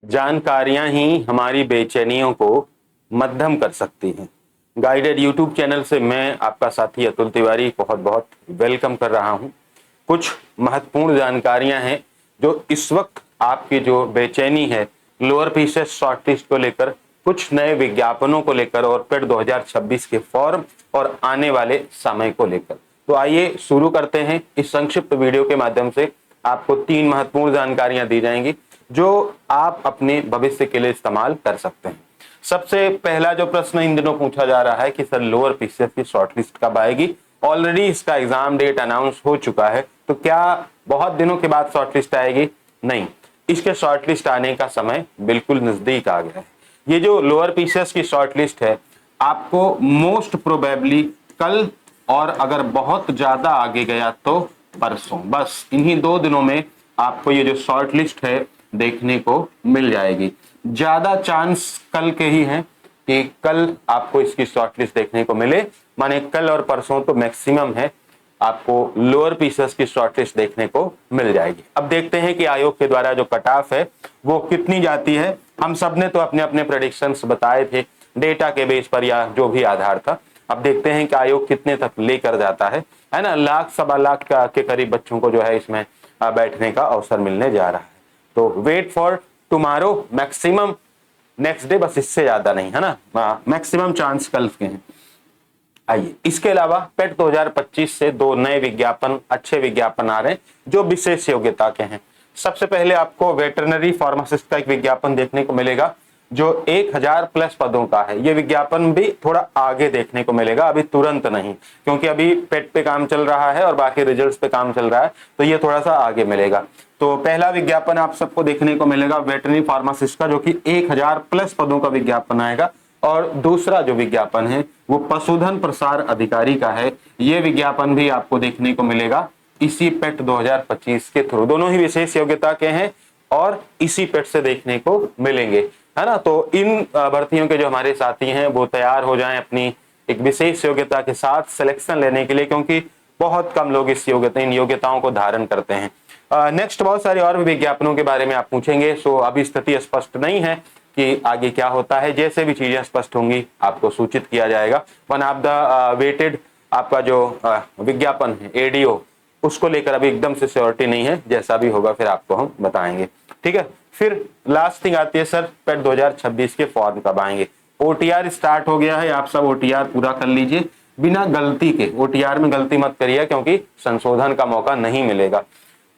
जानकारियां ही हमारी बेचैनियों को मध्यम कर सकती हैं। गाइडेड यूट्यूब चैनल से मैं आपका साथी अतुल तिवारी बहुत बहुत वेलकम कर रहा हूं। कुछ महत्वपूर्ण जानकारियां हैं जो इस वक्त आपकी जो बेचैनी है लोअर पीसेस शॉर्टलिस्ट को लेकर, कुछ नए विज्ञापनों को लेकर और पेट 2026 के फॉर्म और आने वाले समय को लेकर। तो आइए शुरू करते हैं। इस संक्षिप्त वीडियो के माध्यम से आपको 3 महत्वपूर्ण जानकारियां दी जाएंगी जो आप अपने भविष्य के लिए इस्तेमाल कर सकते हैं। सबसे पहला जो प्रश्न इन दिनों पूछा जा रहा है कि सर लोअर पीसीएस की शॉर्टलिस्ट कब आएगी। ऑलरेडी इसका एग्जाम डेट अनाउंस हो चुका है, तो क्या बहुत दिनों के बाद शॉर्टलिस्ट आएगी? नहीं, इसके शॉर्टलिस्ट आने का समय बिल्कुल नजदीक आ गया है। ये जो लोअर पीसीएस की शॉर्टलिस्ट है आपको मोस्ट प्रोबेबली कल, और अगर बहुत ज्यादा आगे गया तो परसों, बस इन्हीं 2 दिनों में आपको ये जो शॉर्टलिस्ट है देखने को मिल जाएगी। ज्यादा चांस कल के ही हैं कि कल आपको इसकी शॉर्टलिस्ट देखने को मिले, माने कल और परसों तो मैक्सिमम है आपको लोअर पीसेस की शॉर्टलिस्ट देखने को मिल जाएगी। अब देखते हैं कि आयोग के द्वारा जो कट ऑफ है वो कितनी जाती है। हम सब ने तो अपने अपने प्रेडिक्शंस बताए थे डेटा के बेस पर या जो भी आधार था। अब देखते हैं कि आयोग कितने तक लेकर जाता है ना। 1 लाख सवा लाख के करीब बच्चों को जो है इसमें बैठने का अवसर मिलने जा रहा है। तो wait for tomorrow, maximum next day, बस इससे ज्यादा नहीं, है ना। मैक्सिमम चांस कल के हैं। आइए, इसके अलावा पेट 2025 से 2 नए विज्ञापन, अच्छे विज्ञापन आ रहे हैं जो विशेष योग्यता के हैं। सबसे पहले आपको वेटरनरी फार्मासिस्ट का एक विज्ञापन देखने को मिलेगा जो 1000 प्लस पदों का है। ये विज्ञापन भी थोड़ा आगे देखने को मिलेगा, अभी तुरंत नहीं, क्योंकि अभी पेट पे काम चल रहा है और बाकी रिजल्ट्स पे काम चल रहा है, तो ये थोड़ा सा आगे मिलेगा। तो पहला विज्ञापन आप सबको देखने को मिलेगा वेटरनरी फार्मासिस्ट का, जो कि 1000 प्लस पदों का विज्ञापन आएगा। और दूसरा जो विज्ञापन है वो पशुधन प्रसार अधिकारी का है। ये विज्ञापन भी आपको देखने को मिलेगा इसी पेट 2025 के थ्रू। दोनों ही विशेष योग्यता के हैं और इसी पेट से देखने को मिलेंगे, है ना। तो इन भर्तियों के जो हमारे साथी हैं वो तैयार हो जाएं अपनी एक विशेष योग्यता के साथ सिलेक्शन लेने के लिए, क्योंकि बहुत कम लोग इन योग्यताओं को धारण करते हैं। नेक्स्ट बहुत सारे और भी विज्ञापनों के बारे में आप पूछेंगे, सो अभी स्थिति स्पष्ट नहीं है कि आगे क्या होता है। जैसे भी चीजें स्पष्ट होंगी आपको सूचित किया जाएगा। वन ऑफ द वेटेड आपका जो विज्ञापन है एडीओ, उसको लेकर अभी एकदम से श्योरिटी नहीं है, जैसा भी होगा फिर आपको हम बताएंगे, ठीक है। फिर लास्ट थिंग आती है सर पेट 2026 के फॉर्म कब आएंगे। ओटीआर स्टार्ट हो गया है, आप सब ओटीआर पूरा कर लीजिए बिना गलती के। ओटीआर में गलती मत करिए क्योंकि संशोधन का मौका नहीं मिलेगा।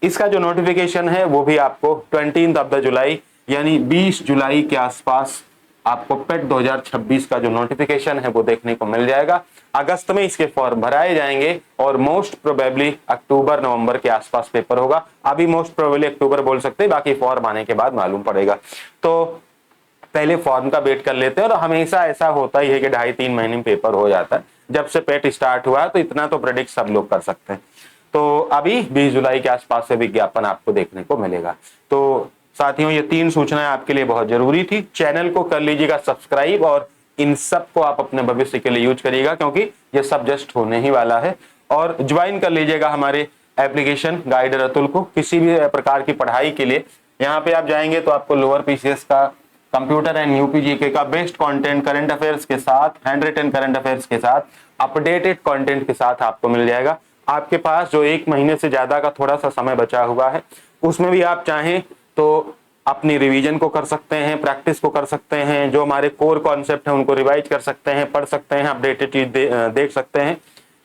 इसका जो नोटिफिकेशन है वो भी आपको 20 जुलाई यानी 20 जुलाई के आसपास आपको पेट 2026 का जो नोटिफिकेशन है वो देखने को मिल जाएगा। अगस्त में इसके फॉर्म भराए जाएंगे और मोस्ट प्रोबेबली अक्टूबर नवंबर के आसपास पेपर होगा। अभी मोस्ट प्रोबेबली अक्टूबर बोल सकते हैं, बाकी फॉर्म आने के बाद मालूम पड़ेगा। तो पहले फॉर्म का वेट कर लेते हैं। और हमेशा ऐसा होता ही है कि 2.5-3 महीने में पेपर हो जाता है। जब से पेट स्टार्ट हुआ है तो इतना तो प्रेडिक्ट सब लोग कर सकते हैं। तो अभी 20 जुलाई के आसपास से विज्ञापन आपको देखने को मिलेगा। तो साथियों, ये 3 सूचनाएं आपके लिए बहुत जरूरी थी। चैनल को कर लीजिएगा सब्सक्राइब और इन सब को आप अपने भविष्य के लिए यूज करिएगा, क्योंकि ये सब जस्ट होने ही वाला है। और ज्वाइन कर लीजिएगा हमारे एप्लीकेशन गाइडर अतुल को किसी भी प्रकार की पढ़ाई के लिए। यहाँ पे आप जाएंगे तो आपको लोअर पीसीएस का, कंप्यूटर एंड यूपी जीके का बेस्ट कंटेंट करंट अफेयर्स के साथ, हैंड रिटन करंट अफेयर्स के साथ, अपडेटेड कंटेंट के साथ आपको मिल जाएगा। आपके पास जो 1 महीने से ज्यादा का थोड़ा सा समय बचा हुआ है, उसमें भी आप चाहें तो अपनी रिवीजन को कर सकते हैं, प्रैक्टिस को कर सकते हैं, जो हमारे कोर कॉन्सेप्ट हैं उनको रिवाइज कर सकते हैं, पढ़ सकते हैं, अपडेटेड चीज देख सकते हैं।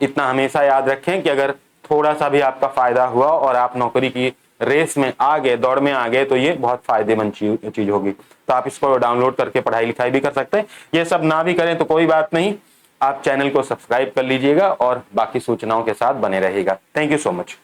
इतना हमेशा याद रखें कि अगर थोड़ा सा भी आपका फायदा हुआ और आप नौकरी की रेस में आ गए, दौड़ में आ गए, तो ये बहुत फायदेमंद चीज होगी। तो आप इसको डाउनलोड करके पढ़ाई लिखाई भी कर सकते हैं। ये सब ना भी करें तो कोई बात नहीं, आप चैनल को सब्सक्राइब कर लीजिएगा और बाकी सूचनाओं के साथ बने रहिएगा। Thank you so much.